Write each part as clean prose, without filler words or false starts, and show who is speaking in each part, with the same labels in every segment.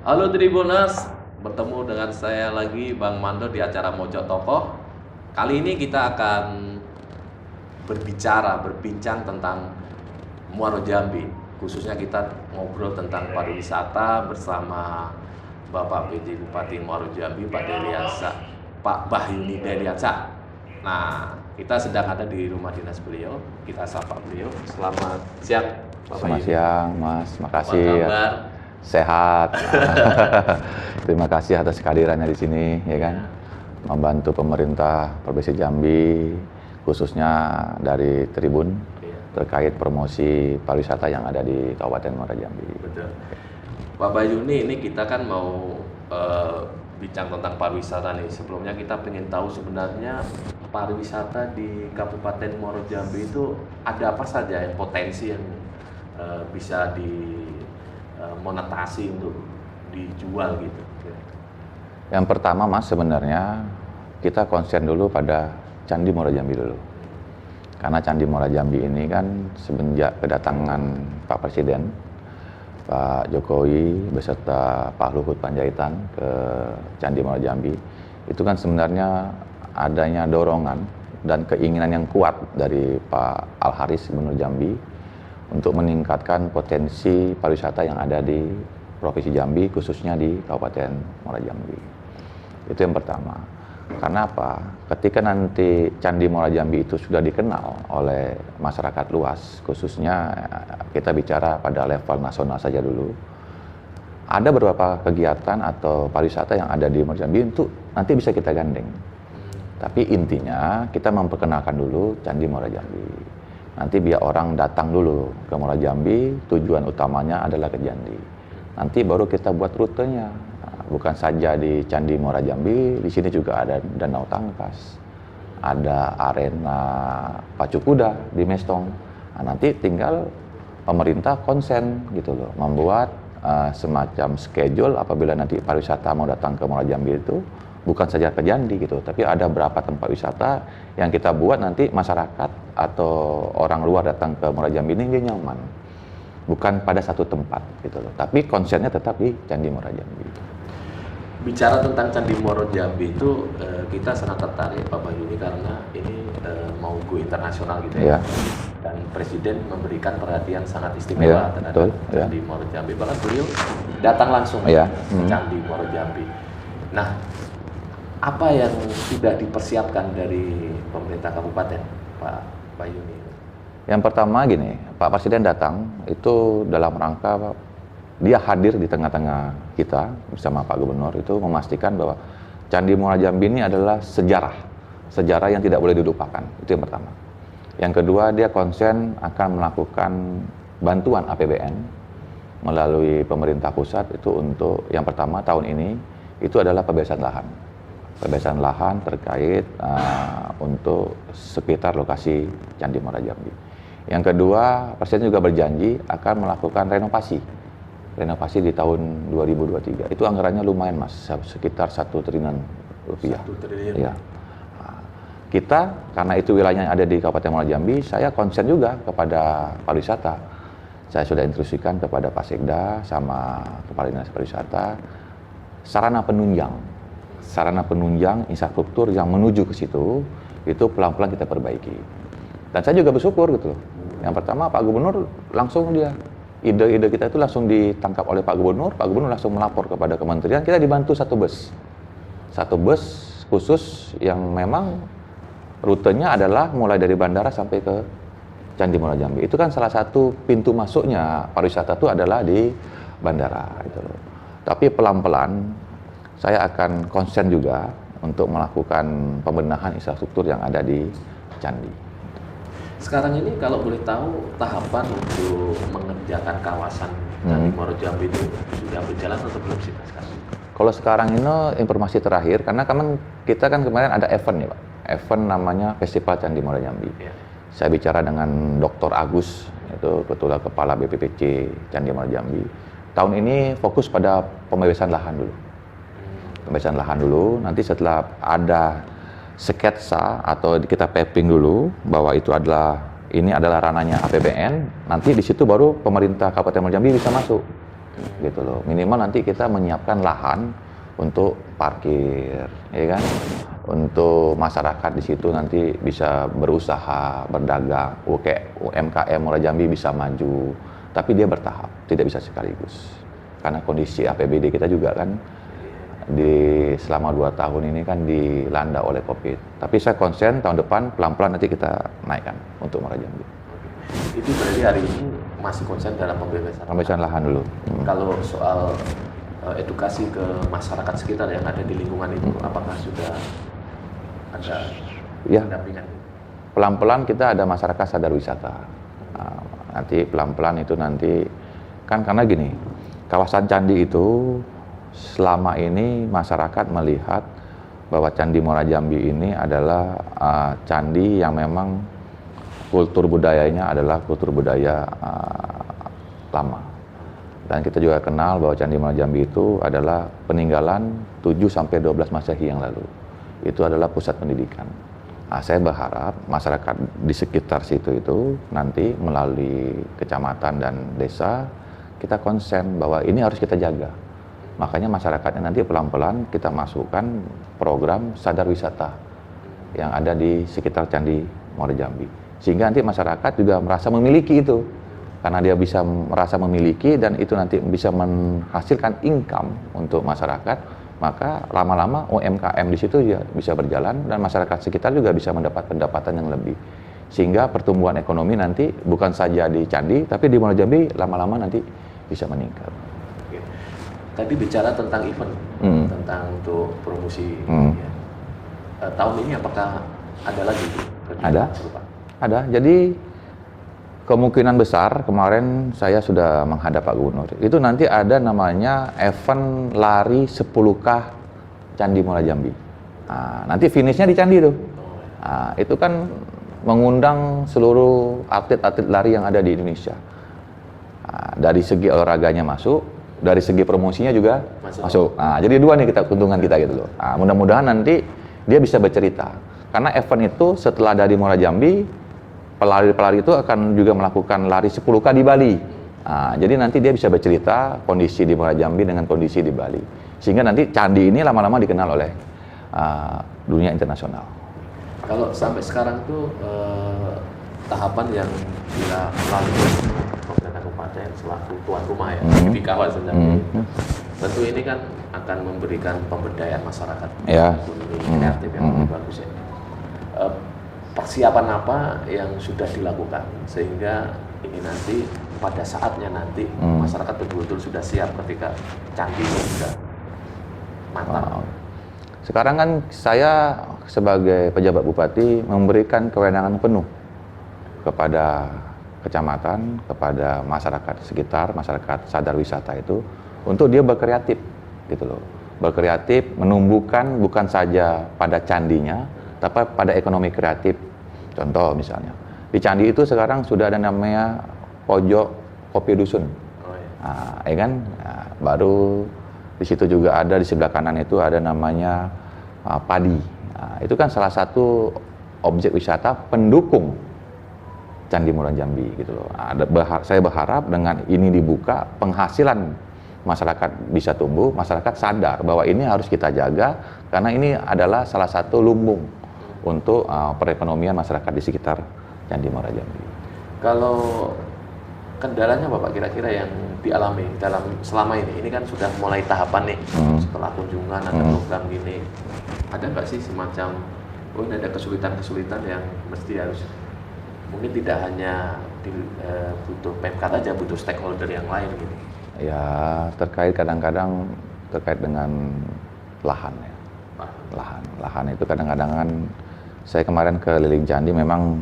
Speaker 1: Halo Tribuners, bertemu dengan saya lagi Bang Mando di acara Mojok Tokoh. Kali ini kita akan berbincang tentang Muaro Jambi. Khususnya kita ngobrol tentang pariwisata bersama Bapak PJ Bupati Muaro Jambi, Pak Bahyuni Deliatsa. Nah, kita sedang ada di rumah dinas beliau. Kita sapa beliau. Selamat siang, Pak
Speaker 2: Selamat
Speaker 1: Bahyuni.
Speaker 2: siang, Mas. Makasih.
Speaker 1: Apa kabar?
Speaker 2: Sehat. Terima kasih atas kehadirannya di sini, ya kan. Membantu pemerintah Provinsi Jambi, khususnya dari Tribun, terkait promosi pariwisata yang ada di Kabupaten Muaro Jambi.
Speaker 1: Betul. Pak Bahyuni, ini kita kan mau bincang tentang pariwisata nih. Sebelumnya kita pengen tahu sebenarnya pariwisata di Kabupaten Muaro Jambi itu ada apa saja yang potensi yang bisa dimonetasi untuk dijual gitu.
Speaker 2: Yang pertama, Mas, sebenarnya kita konsen dulu pada Candi Muaro Jambi dulu. Karena Candi Muaro Jambi ini kan semenjak kedatangan Pak Presiden, Pak Jokowi beserta Pak Luhut Panjaitan ke Candi Muaro Jambi, itu kan sebenarnya adanya dorongan dan keinginan yang kuat dari Pak Al-Haris Gubernur Jambi untuk meningkatkan potensi pariwisata yang ada di Provinsi Jambi, khususnya di Kabupaten Muaro Jambi. Itu yang pertama. Karena apa? Ketika nanti Candi Muaro Jambi itu sudah dikenal oleh masyarakat luas, khususnya kita bicara pada level nasional saja dulu, ada beberapa kegiatan atau pariwisata yang ada di Muaro Jambi untuk nanti bisa kita gandeng. Tapi intinya kita memperkenalkan dulu Candi Muaro Jambi. Nanti biar orang datang dulu ke Muaro Jambi, tujuan utamanya adalah ke Candi. Nanti baru kita buat rutenya. Bukan saja di Candi Muaro Jambi, di sini juga ada Danau Tangkas, ada arena pacu kuda di Mestong. Nah, nanti tinggal pemerintah konsen gitu loh, membuat semacam schedule apabila nanti pariwisata mau datang ke Muaro Jambi itu bukan saja ke Candi gitu, tapi ada berapa tempat wisata yang kita buat nanti masyarakat atau orang luar datang ke Muaro Jambi ini dia nyaman. Bukan pada satu tempat gitu loh, tapi konsennya tetap di Candi Muaro Jambi.
Speaker 1: Bicara tentang Candi Muaro Jambi itu kita sangat tertarik Pak Bahyuni karena ini mau go internasional gitu ya. Dan Presiden memberikan perhatian sangat istimewa terhadap Candi Muaro Jambi. Bahkan beliau datang langsung ke Candi Muaro Jambi. Nah, apa yang sudah dipersiapkan dari pemerintah kabupaten, Pak Bahyuni?
Speaker 2: Yang pertama gini, Pak Presiden datang itu dalam rangka dia hadir di tengah-tengah kita bersama Pak Gubernur itu memastikan bahwa Candi Muaro Jambi ini adalah sejarah yang tidak boleh dilupakan. Itu yang pertama. Yang kedua, dia konsen akan melakukan bantuan APBN melalui pemerintah pusat itu untuk yang pertama tahun ini itu adalah pembebasan lahan terkait untuk sekitar lokasi Candi Muaro Jambi. Yang kedua, Presiden juga berjanji akan melakukan renovasi di tahun 2023. Itu anggarannya lumayan, Mas, sekitar 1 triliun rupiah.
Speaker 1: 1 triliun.
Speaker 2: Ya. Nah, kita karena itu wilayahnya ada di Kabupaten Muaro Jambi, saya konsen juga kepada pariwisata. Saya sudah instruksikan kepada Pak Sekda sama Kepala Dinas Pariwisata sarana penunjang infrastruktur yang menuju ke situ itu pelan-pelan kita perbaiki. Dan saya juga bersyukur gitu loh. Yang pertama Pak Gubernur langsung ide-ide kita itu langsung ditangkap oleh Pak Gubernur langsung melapor kepada kementerian, kita dibantu satu bus khusus yang memang rutenya adalah mulai dari bandara sampai ke Candi Muaro Jambi. Itu kan salah satu pintu masuknya pariwisata itu adalah di bandara gitu loh. Tapi pelan-pelan saya akan konsen juga untuk melakukan pembenahan infrastruktur yang ada di Candi.
Speaker 1: Sekarang ini kalau boleh tahu tahapan untuk mengerjakan kawasan Candi Muaro Jambi itu sudah berjalan atau belum sih Mas?
Speaker 2: Kalau sekarang ini informasi terakhir, karena kita kan kemarin ada event ya Pak, event namanya Festival Candi Muaro Jambi. Saya bicara dengan Dr. Agus, itu Ketua Kepala BPPC Candi Muaro Jambi. Tahun ini fokus pada pembebasan lahan dulu. Nanti setelah ada sketsa atau kita mapping dulu bahwa ini adalah ranahnya APBN, nanti di situ baru pemerintah Kabupaten Muaro Jambi bisa masuk. gitu loh. Minimal nanti kita menyiapkan lahan untuk parkir, ya kan? Untuk masyarakat di situ nanti bisa berusaha, berdagang, UMKM Muara Jambi bisa maju, tapi dia bertahap, tidak bisa sekaligus. Karena kondisi APBD kita juga kan selama 2 tahun ini kan dilanda oleh COVID. Tapi saya konsen tahun depan pelan-pelan nanti kita naikkan untuk Muara Jambi.
Speaker 1: Itu berarti hari ini masih konsen dalam
Speaker 2: pembebasan lahan dulu.
Speaker 1: Kalau soal edukasi ke masyarakat sekitar yang ada di lingkungan itu, apakah sudah ada pendampingan?
Speaker 2: Pelan-pelan kita ada masyarakat sadar wisata. Nanti pelan-pelan itu nanti kan karena gini, kawasan candi itu selama ini masyarakat melihat bahwa Candi Muara Jambi ini adalah candi yang memang kultur budayanya adalah kultur budaya lama. Dan kita juga kenal bahwa Candi Muara Jambi itu adalah peninggalan 7-12 Masehi yang lalu. Itu adalah pusat pendidikan. Saya berharap masyarakat di sekitar situ itu nanti melalui kecamatan dan desa kita konsen bahwa ini harus kita jaga. Makanya masyarakatnya nanti pelan-pelan kita masukkan program sadar wisata yang ada di sekitar Candi Muara Jambi. Sehingga nanti masyarakat juga merasa memiliki itu. Karena dia bisa merasa memiliki dan itu nanti bisa menghasilkan income untuk masyarakat, maka lama-lama UMKM di situ ya bisa berjalan dan masyarakat sekitar juga bisa mendapat pendapatan yang lebih. Sehingga pertumbuhan ekonomi nanti bukan saja di Candi, tapi di Muara Jambi lama-lama nanti bisa meningkat.
Speaker 1: Oke. Tadi bicara tentang event, tentang untuk promosi. Ya. Tahun ini apakah ada lagi?
Speaker 2: Ada. Jadi kemungkinan besar kemarin saya sudah menghadap Pak Gubernur. Itu nanti ada namanya event lari 10K Candi Muara Jambi. Nanti finishnya di Candi tuh. Itu kan mengundang seluruh atlet-atlet lari yang ada di Indonesia. Dari segi olahraganya masuk, dari segi promosinya juga masuk. Jadi dua nih keuntungan kita gitu loh. Mudah-mudahan nanti dia bisa bercerita. Karena event itu setelah dari Muara Jambi, pelari-pelari itu akan juga melakukan lari 10K di Bali. Jadi nanti dia bisa bercerita kondisi di Muara Jambi dengan kondisi di Bali. Sehingga nanti candi ini lama-lama dikenal oleh dunia internasional.
Speaker 1: Kalau sampai sekarang tuh tahapan yang dilalui pemerintah kabupaten selaku tuan rumah ya, di kawasan Jambi. Tentu ini kan akan memberikan pemberdayaan masyarakat. Ini kreatif yang lebih bagus ya. Persiapan apa yang sudah dilakukan sehingga ini nanti pada saatnya nanti masyarakat betul-betul sudah siap ketika candi itu sudah matang.
Speaker 2: Sekarang kan saya sebagai pejabat bupati memberikan kewenangan penuh kepada kecamatan, kepada masyarakat sekitar, masyarakat sadar wisata itu untuk dia berkreatif gitu loh. Berkreatif menumbuhkan bukan saja pada candinya tapi pada ekonomi kreatif. Contoh misalnya, di Candi itu sekarang sudah ada namanya pojok kopi dusun. Ya kan? Baru di situ juga ada di sebelah kanan itu ada namanya padi. Itu kan salah satu objek wisata pendukung Candi Muara Jambi gitu loh. Saya berharap dengan ini dibuka, penghasilan masyarakat bisa tumbuh, masyarakat sadar bahwa ini harus kita jaga karena ini adalah salah satu lumbung untuk perekonomian masyarakat di sekitar Candi Muara Jambi.
Speaker 1: Kalau kendalanya Bapak kira-kira yang dialami dalam selama ini kan sudah mulai tahapan nih, setelah kunjungan ada program gini, ada nggak sih semacam ini ada kesulitan-kesulitan yang mesti harus mungkin tidak hanya butuh Pemkat aja, butuh stakeholder yang lain gitu?
Speaker 2: Ya terkait kadang-kadang terkait dengan lahan ya. Lahan itu kadang-kadang kan saya kemarin keliling candi, memang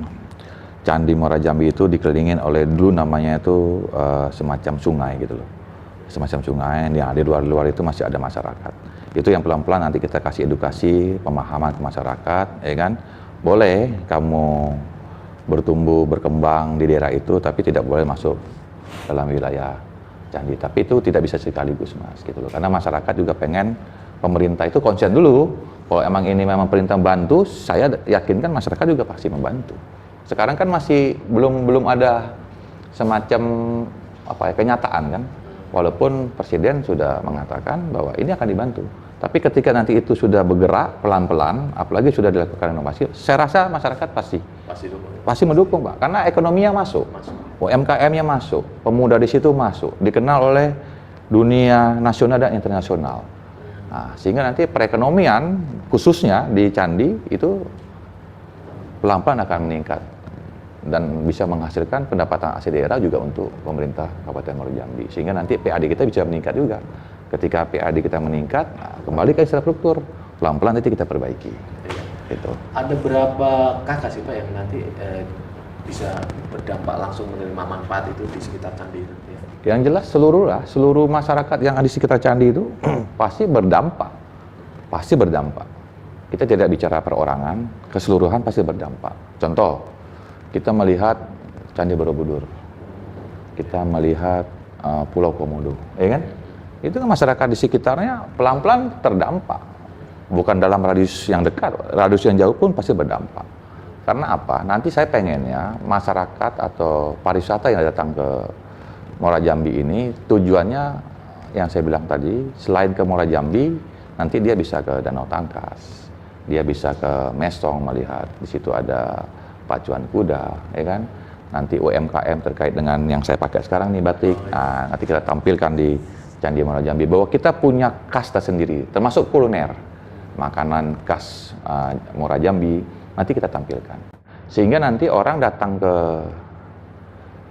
Speaker 2: Candi Muara Jambi itu dikelilingin oleh dulu namanya itu semacam sungai gitu loh. Semacam sungai, ya di luar itu masih ada masyarakat. Itu yang pelan-pelan nanti kita kasih edukasi, pemahaman ke masyarakat, ya kan. Boleh kamu bertumbuh, berkembang di daerah itu, tapi tidak boleh masuk dalam wilayah candi. Tapi itu tidak bisa sekaligus Mas gitu loh. Karena masyarakat juga pengen pemerintah itu konsen dulu. Kalau emang ini memang perintah bantu, saya yakinkan masyarakat juga pasti membantu. Sekarang kan masih belum ada semacam kenyataan kan. Walaupun Presiden sudah mengatakan bahwa ini akan dibantu. Tapi ketika nanti itu sudah bergerak pelan-pelan, apalagi sudah dilakukan inovasi, saya rasa masyarakat pasti mendukung, Pak. Karena ekonominya masuk. UMKM-nya masuk, pemuda di situ masuk, dikenal oleh dunia nasional dan internasional. Nah, sehingga nanti perekonomian khususnya di Candi itu pelan-pelan akan meningkat dan bisa menghasilkan pendapatan asli daerah juga untuk pemerintah Kabupaten Muaro Jambi. Sehingga nanti PAD kita bisa meningkat juga. Ketika PAD kita meningkat, nah, kembali ke infrastruktur, pelan-pelan nanti kita perbaiki. Gitu.
Speaker 1: Ada berapa kakak sih Pak yang nanti bisa berdampak langsung menerima manfaat itu di sekitar Candi itu? Ya?
Speaker 2: Yang jelas seluruh masyarakat yang ada di sekitar Candi itu pasti berdampak. Kita tidak bicara perorangan, keseluruhan pasti berdampak. Contoh, kita melihat Candi Borobudur, kita melihat Pulau Komodo, ya kan? Itu kan masyarakat di sekitarnya pelan-pelan terdampak. Bukan dalam radius yang dekat, radius yang jauh pun pasti berdampak. Karena apa? Nanti saya pengennya masyarakat atau pariwisata yang datang ke Muaro Jambi ini tujuannya yang saya bilang tadi, selain ke Muaro Jambi, nanti dia bisa ke Danau Tangkas, dia bisa ke Mesong melihat di situ ada pacuan kuda, ya kan? Nanti UMKM terkait dengan yang saya pakai sekarang nih batik, nah, nanti kita tampilkan di Candi Muaro Jambi bahwa kita punya kasta sendiri, termasuk kuliner, makanan khas Muaro Jambi, nanti kita tampilkan. Sehingga nanti orang datang ke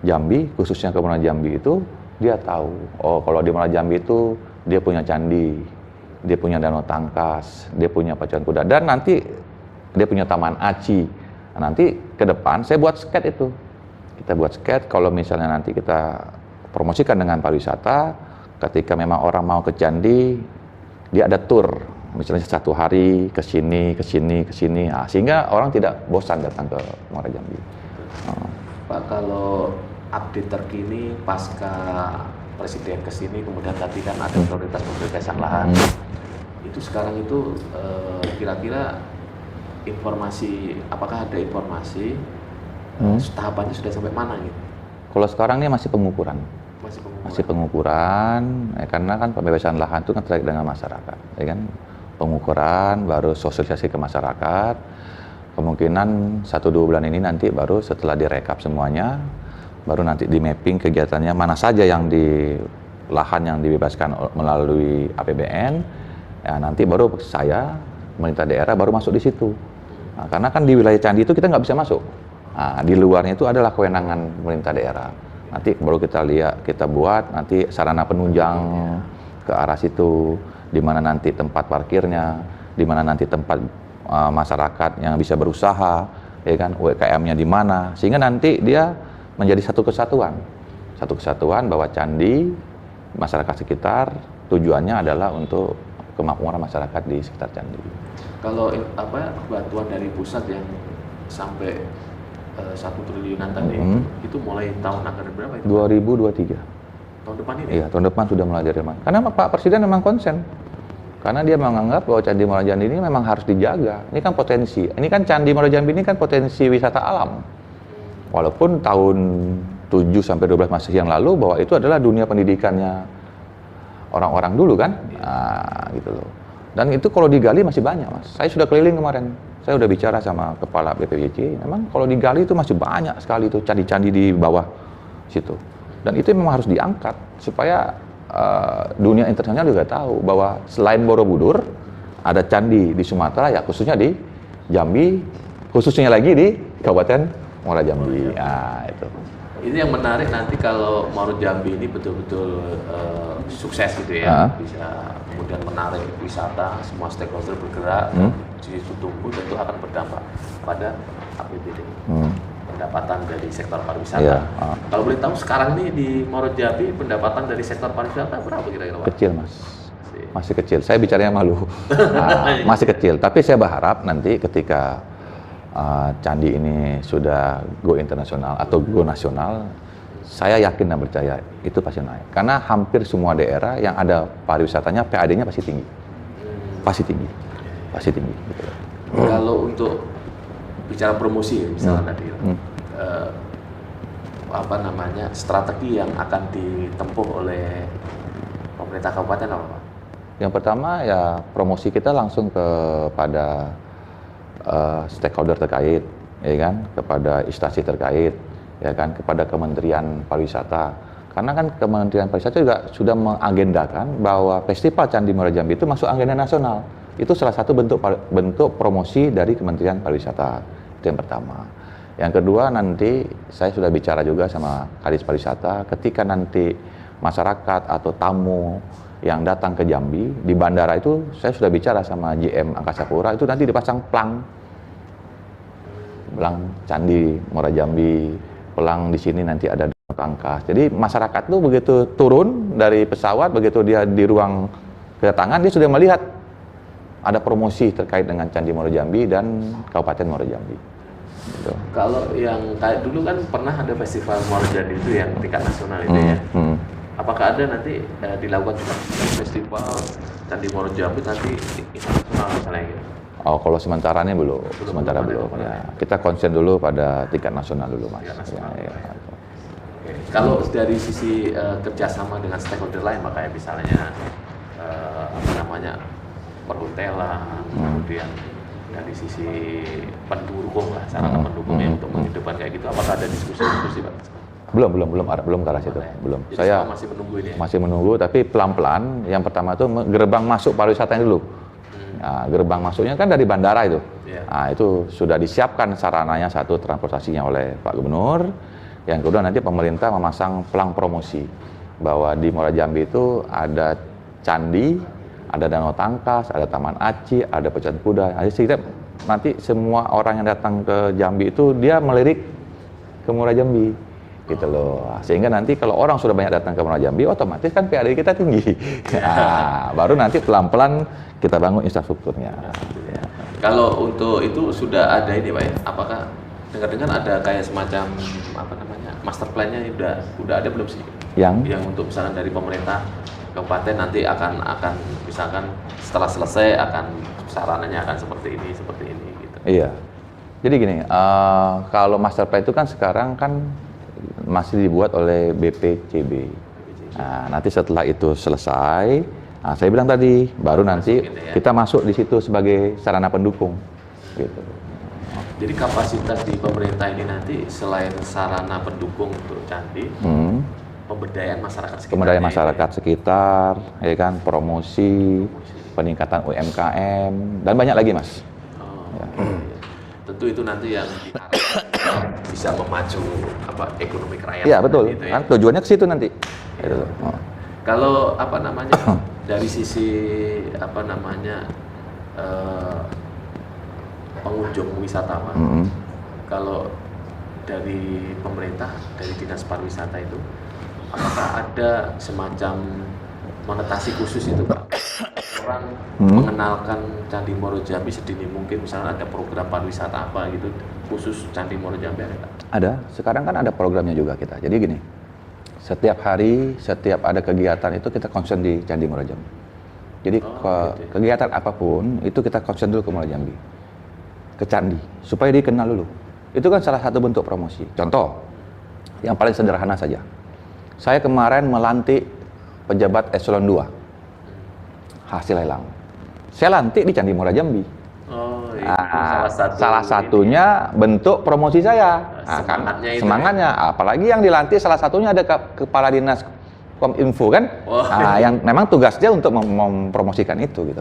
Speaker 2: Jambi, khususnya ke Muaro Jambi itu, dia tahu, oh kalau di Muaro Jambi itu dia punya candi, dia punya Danau Tangkas, dia punya pacuan kuda, dan nanti dia punya Taman Aci. Nah, nanti ke depan saya buat sket itu. Kita buat sket kalau misalnya nanti kita promosikan dengan pariwisata, ketika memang orang mau ke Candi, dia ada tour, misalnya 1 hari ke sini, nah, sehingga orang tidak bosan datang ke Muaro Jambi.
Speaker 1: Pak, kalau update terkini pasca Presiden ke sini, kemudian tadi kan ada prioritas pembebasan lahan, itu sekarang itu kira-kira informasi, apakah ada informasi tahapannya sudah sampai mana gitu?
Speaker 2: Kalau sekarang ini masih pengukuran. Masih pengukuran, ya, karena kan pembebasan lahan itu kan terkait dengan masyarakat, ya kan? Pengukuran, baru sosialisasi ke masyarakat. Kemungkinan 1-2 bulan ini nanti baru setelah direkap semuanya, baru nanti di mapping kegiatannya mana saja yang di lahan yang dibebaskan melalui APBN, ya nanti baru saya pemerintah daerah baru masuk di situ. Nah, karena kan di wilayah Candi itu kita nggak bisa masuk. Nah, di luarnya itu adalah kewenangan pemerintah daerah. Nanti baru kita lihat, kita buat nanti sarana penunjang ke arah situ, di mana nanti tempat parkirnya, di mana nanti tempat masyarakat yang bisa berusaha, ya kan, UMKM-nya di mana, sehingga nanti dia menjadi satu kesatuan bahwa Candi, masyarakat sekitar, tujuannya adalah untuk kemakmuran masyarakat di sekitar Candi.
Speaker 1: Kalau bantuan dari pusat yang sampai 1 triliunan tadi, itu mulai tahun anggaran berapa itu?
Speaker 2: 2023.
Speaker 1: Tahun depan ini?
Speaker 2: Iya, tahun depan sudah mulai dari mana? Karena Pak Presiden memang konsen. Karena dia menganggap bahwa Candi Muaro Jambi ini memang harus dijaga. Ini kan potensi. Ini kan Candi Muaro Jambi ini kan potensi wisata alam. Walaupun tahun 7 sampai 12 Masehi yang lalu bahwa itu adalah dunia pendidikannya orang-orang dulu kan. Nah, gitu loh. Dan itu kalau digali masih banyak, Mas. Saya sudah keliling kemarin. Saya udah bicara sama kepala BPJC, memang kalau digali itu masih banyak sekali itu candi-candi di bawah situ. Dan itu memang harus diangkat supaya dunia internasional juga tahu bahwa selain Borobudur ada candi di Sumatera, ya khususnya di Jambi, khususnya lagi di Kabupaten Muaro Jambi. Nah, itu.
Speaker 1: Ini yang menarik nanti kalau Muaro Jambi ini betul-betul sukses gitu ya, bisa kemudian menarik wisata, semua stakeholder bergerak, di situ tumbuh, tentu akan berdampak pada APBD, pendapatan dari sektor pariwisata.
Speaker 2: Iya.
Speaker 1: Kalau boleh tahu sekarang ini di Muaro Jambi pendapatan dari sektor pariwisata berapa kira-kira, Pak?
Speaker 2: Kecil, Mas. Masih kecil. Saya bicaranya malu. Masih kecil. Tapi saya berharap nanti ketika candi ini sudah go internasional atau go nasional, saya yakin dan percaya itu pasti naik. Karena hampir semua daerah yang ada pariwisatanya PAD-nya pasti tinggi. Pasti tinggi. Gitu.
Speaker 1: Kalau untuk bicara promosi misalnya tadi, strategi yang akan ditempuh oleh pemerintah kabupaten apa Pak?
Speaker 2: Yang pertama ya promosi kita langsung kepada stakeholder terkait, ya kan, kepada instansi terkait, ya kan, kepada Kementerian Pariwisata. Karena kan Kementerian Pariwisata juga sudah mengagendakan bahwa Festival Candi Muara Jambi itu masuk agenda nasional. Itu salah satu bentuk promosi dari Kementerian Pariwisata. Itu yang pertama. Yang kedua, nanti saya sudah bicara juga sama Kadis Pariwisata, ketika nanti masyarakat atau tamu yang datang ke Jambi di bandara itu, saya sudah bicara sama GM Angkasa Pura, itu nanti dipasang pelang Candi Muara Jambi, pelang di sini nanti ada tangkas. Jadi masyarakat tuh begitu turun dari pesawat, begitu dia di ruang kedatangan, dia sudah melihat ada promosi terkait dengan Candi Muara Jambi dan Kabupaten Muara Jambi. Gitu.
Speaker 1: Kalau yang kayak dulu kan pernah ada festival Muara Jambi itu yang tingkat nasional itu ya. Apakah ada nanti dilakukan juga festival Candi Muara Jambi nanti internasional misalnya gitu?
Speaker 2: Oh, kalau sementara ini belum. Sementara belum. Ya. Kita konsen dulu pada tingkat nasional dulu, Mas. Ya.
Speaker 1: Oke. Kalau dari sisi kerjasama dengan stakeholder lain, makanya misalnya perhotelan, kemudian dari sisi pendukung lah, sarana pendukungnya untuk menghidupkan kayak gitu, apakah ada diskusi Pak?
Speaker 2: Belum ke arah situ. Belum.
Speaker 1: Jadi
Speaker 2: saya
Speaker 1: masih menunggu ini ya?
Speaker 2: Masih menunggu, tapi pelan-pelan. Yang pertama itu gerbang masuk pariwisatanya dulu. Nah, gerbang masuknya kan dari bandara itu. Nah, itu sudah disiapkan sarananya, satu transportasinya oleh Pak Gubernur. Yang kedua nanti pemerintah memasang pelang promosi bahwa di Muara Jambi itu ada candi, ada danau tangkas, ada taman aci, ada pecahan kuda. Jadi nanti semua orang yang datang ke Jambi itu dia melirik ke Muara Jambi, gitu loh. Sehingga nanti kalau orang sudah banyak datang ke Muara Jambi, otomatis kan PAD kita tinggi. Nah, baru nanti pelan-pelan kita bangun infrastrukturnya. Ya.
Speaker 1: Kalau untuk itu sudah ada ini Pak ya? Apakah dengar-dengar ada kayak semacam master plan-nya udah ada belum sih? Yang untuk misalkan dari pemerintah kabupaten nanti akan misalkan setelah selesai akan sarananya akan seperti ini gitu.
Speaker 2: Iya. Jadi gini, kalau master plan itu kan sekarang kan masih dibuat oleh BPCB. Nah, nanti setelah itu selesai, saya bilang tadi baru nanti kita masuk di situ sebagai sarana pendukung. Gitu.
Speaker 1: Jadi kapasitas di pemerintah ini nanti selain sarana pendukung untuk candi, pemberdayaan masyarakat sekitar,
Speaker 2: ya kan, promosi, peningkatan UMKM dan banyak lagi, Mas.
Speaker 1: Tentu itu nanti yang diharapkan bisa memacu ekonomi kerakyatan.
Speaker 2: Iya betul,
Speaker 1: gitu ya.
Speaker 2: Kan tujuannya ke situ nanti.
Speaker 1: Ya. Kalau dari sisi pengunjung wisatawan, kalau dari pemerintah, dari dinas pariwisata itu, apakah ada semacam monetasi khusus itu Pak? Orang mengenalkan Candi Muara Jambi sedini mungkin, misalnya ada program pariwisata apa gitu khusus Candi Muara Jambi ada?
Speaker 2: Ada, sekarang kan ada programnya juga kita. Jadi gini, setiap hari, setiap ada kegiatan itu kita konsen di Candi Muara Jambi. Jadi kegiatan apapun itu kita konsen dulu ke Muara Jambi, ke Candi, supaya dikenal dulu. Itu kan salah satu bentuk promosi. Contoh, yang paling sederhana saja. Saya kemarin melantik pejabat eselon 2 hasil lelang. Saya lantik di Candi Muara Jambi. Salah satunya bentuk promosi saya. Semangatnya. Apalagi yang dilantik salah satunya ada kepala dinas Kominfo kan. Yang memang tugasnya untuk mempromosikan itu gitu.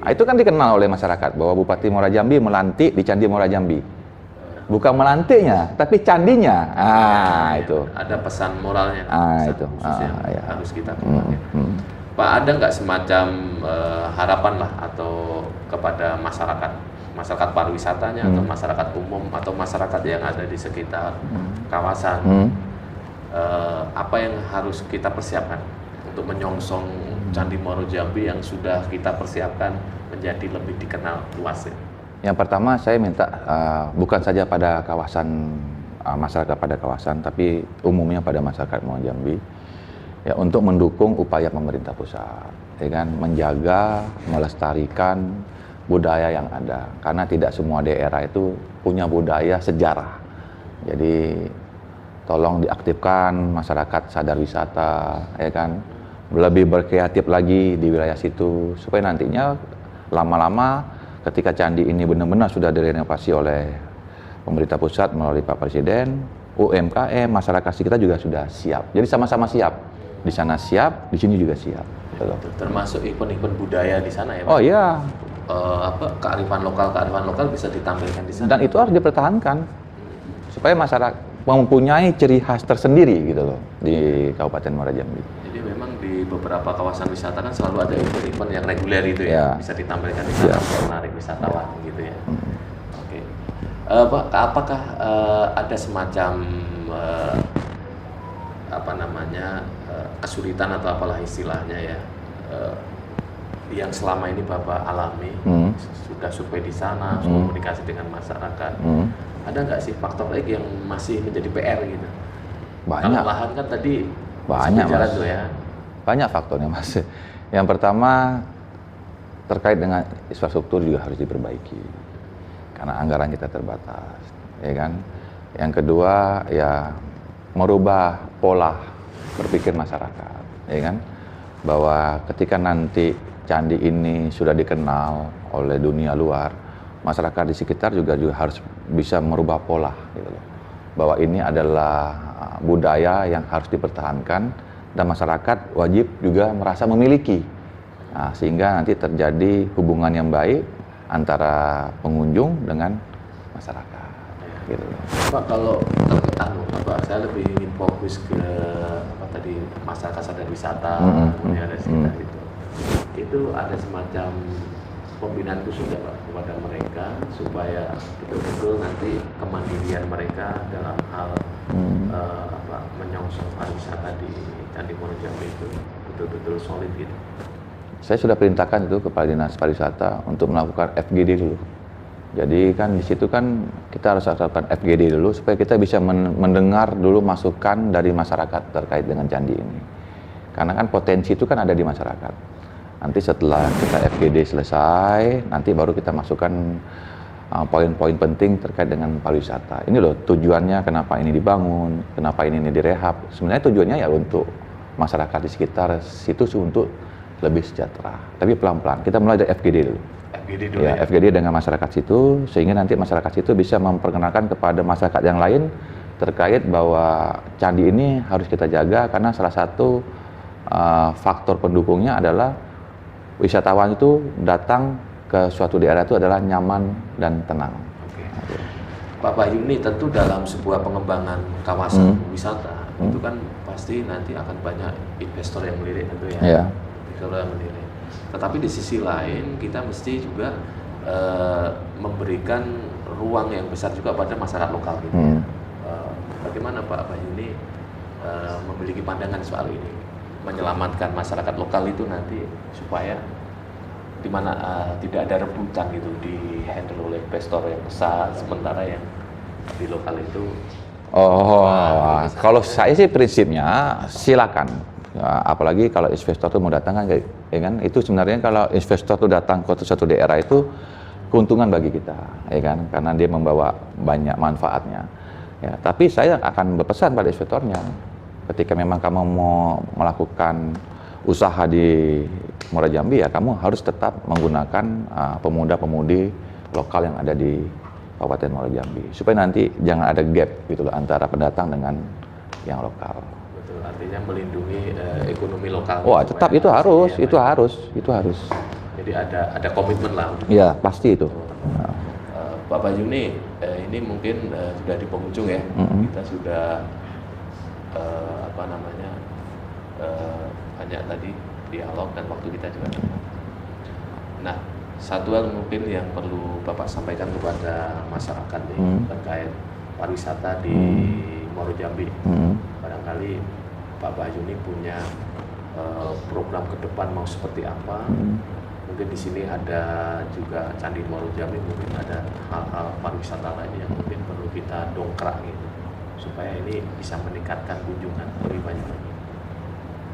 Speaker 2: Itu kan dikenal oleh masyarakat bahwa Bupati Muara Jambi melantik di Candi Muara Jambi. Bukan melantiknya, tapi candinya. Itu.
Speaker 1: Ada pesan moralnya.
Speaker 2: Itu.
Speaker 1: Harus kita pakai. Pak, ada nggak semacam harapan lah atau kepada masyarakat pariwisatanya atau masyarakat umum atau masyarakat yang ada di sekitar kawasan, apa yang harus kita persiapkan untuk menyongsong Candi Muara Jambi yang sudah kita persiapkan menjadi lebih dikenal luas ya?
Speaker 2: Yang pertama saya minta bukan saja pada kawasan masyarakat pada kawasan, tapi umumnya pada masyarakat Muara Jambi. Ya, untuk mendukung upaya pemerintah pusat, ya kan, menjaga, melestarikan budaya yang ada, karena tidak semua daerah itu punya budaya sejarah. Jadi tolong diaktifkan masyarakat sadar wisata, ya kan, lebih berkreatif lagi di wilayah situ, supaya nantinya lama-lama ketika candi ini benar-benar sudah direnovasi oleh pemerintah pusat melalui Pak Presiden, UMKM, masyarakat kita juga sudah siap. Jadi sama-sama siap. Di sana siap, di sini juga siap.
Speaker 1: Termasuk event-event budaya di sana ya Pak?
Speaker 2: Oh iya.
Speaker 1: Kearifan lokal bisa ditampilkan di sana.
Speaker 2: Dan itu harus dipertahankan supaya masyarakat mempunyai ciri khas tersendiri gitu loh di Kabupaten Muara Jambi. Jadi
Speaker 1: memang di beberapa kawasan wisata kan selalu ada event-event yang reguler itu ya, bisa ditampilkan di sana untuk menarik wisatawan gitu ya. Oke. Pak, apakah ada semacam kesulitan atau apalah istilahnya ya yang selama ini Bapak alami, sudah survei di sana, komunikasi dengan masyarakat, ada nggak sih faktor lagi yang masih menjadi PR gitu?
Speaker 2: Banyak.
Speaker 1: Kalau lahan kan tadi
Speaker 2: banyak Mas.
Speaker 1: Tuh ya.
Speaker 2: Banyak faktornya Mas. Yang pertama terkait dengan infrastruktur juga harus diperbaiki karena anggaran kita terbatas, ya kan. Yang kedua ya merubah pola berpikir masyarakat, ya kan, bahwa ketika nanti candi ini sudah dikenal oleh dunia luar, masyarakat di sekitar juga harus bisa merubah pola gitu loh. Bahwa ini adalah budaya yang harus dipertahankan dan masyarakat wajib juga merasa memiliki. Nah, sehingga nanti terjadi hubungan yang baik antara pengunjung dengan masyarakat gitu loh.
Speaker 1: Pak, kalau saya lebih ingin fokus ke masyarakat sadar wisata, kemudian ada sekitar itu ada semacam pembinaan khusus ya Pak kepada mereka supaya betul-betul nanti kemandirian mereka dalam hal menyongsong pariwisata di Candi Muaro Jambi itu betul-betul solid gitu.
Speaker 2: Saya sudah perintahkan itu kepada Dinas Pariwisata untuk melakukan FGD dulu. Jadi kan di situ kan kita harus lakukan FGD dulu supaya kita bisa mendengar dulu masukan dari masyarakat terkait dengan candi ini. Karena kan potensi itu kan ada di masyarakat. Nanti setelah kita FGD selesai, nanti baru kita masukkan poin-poin penting terkait dengan pariwisata. Ini loh tujuannya kenapa ini dibangun, kenapa ini direhab. Sebenarnya tujuannya ya untuk masyarakat di sekitar situ untuk lebih sejahtera. Tapi pelan-pelan, kita mulai dari FGD dulu. FGD dengan masyarakat situ, sehingga nanti masyarakat situ bisa memperkenalkan kepada masyarakat yang lain terkait bahwa candi ini harus kita jaga karena salah satu faktor pendukungnya adalah wisatawan itu datang ke suatu daerah itu adalah nyaman dan tenang.
Speaker 1: Oke. Pak Bayu, ini tentu dalam sebuah pengembangan kawasan wisata itu kan pasti nanti akan banyak investor yang melirik tentu ya. Investor yang melirik. Tetapi di sisi lain kita mesti juga memberikan ruang yang besar juga pada masyarakat lokal gitu. Bagaimana Pak Bayu ini memiliki pandangan soal ini, menyelamatkan masyarakat lokal itu nanti supaya di mana tidak ada rebutan gitu di handle oleh investor yang besar, sementara yang di lokal itu.
Speaker 2: Kalau saya sih prinsipnya silakan. Ya, apalagi kalau investor tuh mau datang kan, ya kan, itu sebenarnya kalau investor tuh datang ke suatu daerah itu keuntungan bagi kita, ya kan, karena dia membawa banyak manfaatnya. Ya, tapi saya akan berpesan pada investornya, ketika memang kamu mau melakukan usaha di Muara Jambi ya kamu harus tetap menggunakan pemuda-pemudi lokal yang ada di Kabupaten Muara Jambi, supaya nanti jangan ada gap gitu loh antara pendatang dengan yang lokal.
Speaker 1: Artinya melindungi ekonomi lokal.
Speaker 2: Tetap itu harus.
Speaker 1: Jadi ada komitmen lah.
Speaker 2: Iya, pasti itu.
Speaker 1: Pak Bayu ini mungkin sudah di penghujung ya. Kita sudah banyak tadi dialog dan waktu kita juga. Nah, satu hal mungkin yang perlu Bapak sampaikan kepada masyarakat nih terkait pariwisata di Muaro Jambi. Barangkali Pak Bayu ini punya program ke depan mau seperti apa? Mungkin di sini ada juga Candi Muaro Jambi, mungkin ada hal-hal pariwisata lain yang mungkin perlu kita dongkrak gitu, supaya ini bisa meningkatkan kunjungan lebih banyak lagi.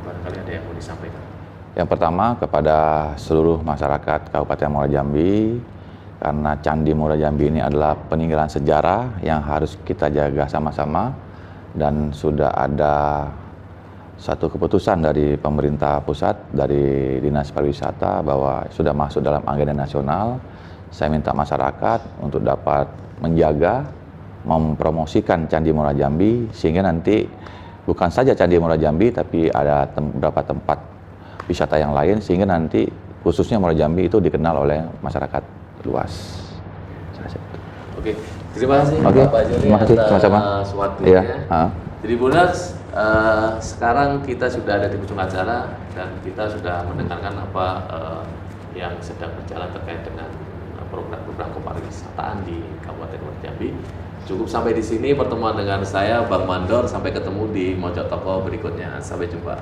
Speaker 1: Barangkali ada yang mau disampaikan.
Speaker 2: Yang pertama kepada seluruh masyarakat Kabupaten Muara Jambi, karena Candi Muara Jambi ini adalah peninggalan sejarah yang harus kita jaga sama-sama. dan sudah ada satu keputusan dari pemerintah pusat, dari Dinas Pariwisata bahwa sudah masuk dalam agenda nasional. Saya minta masyarakat untuk dapat menjaga, mempromosikan Candi Muara Jambi, sehingga nanti bukan saja Candi Muara Jambi, tapi ada beberapa tempat wisata yang lain, sehingga nanti khususnya Muara Jambi itu dikenal oleh masyarakat luas.
Speaker 1: Oke, terima kasih Pak Joni atas waktunya.
Speaker 2: Iya.
Speaker 1: Jadi Bunas, sekarang kita sudah ada di ujung acara dan kita sudah mendengarkan apa yang sedang berjalan terkait dengan program-program kepariwisataan di Kabupaten Muara Jambi. Cukup sampai di sini pertemuan dengan saya Bang Mandor, sampai ketemu di Mojok Toko berikutnya. Sampai jumpa.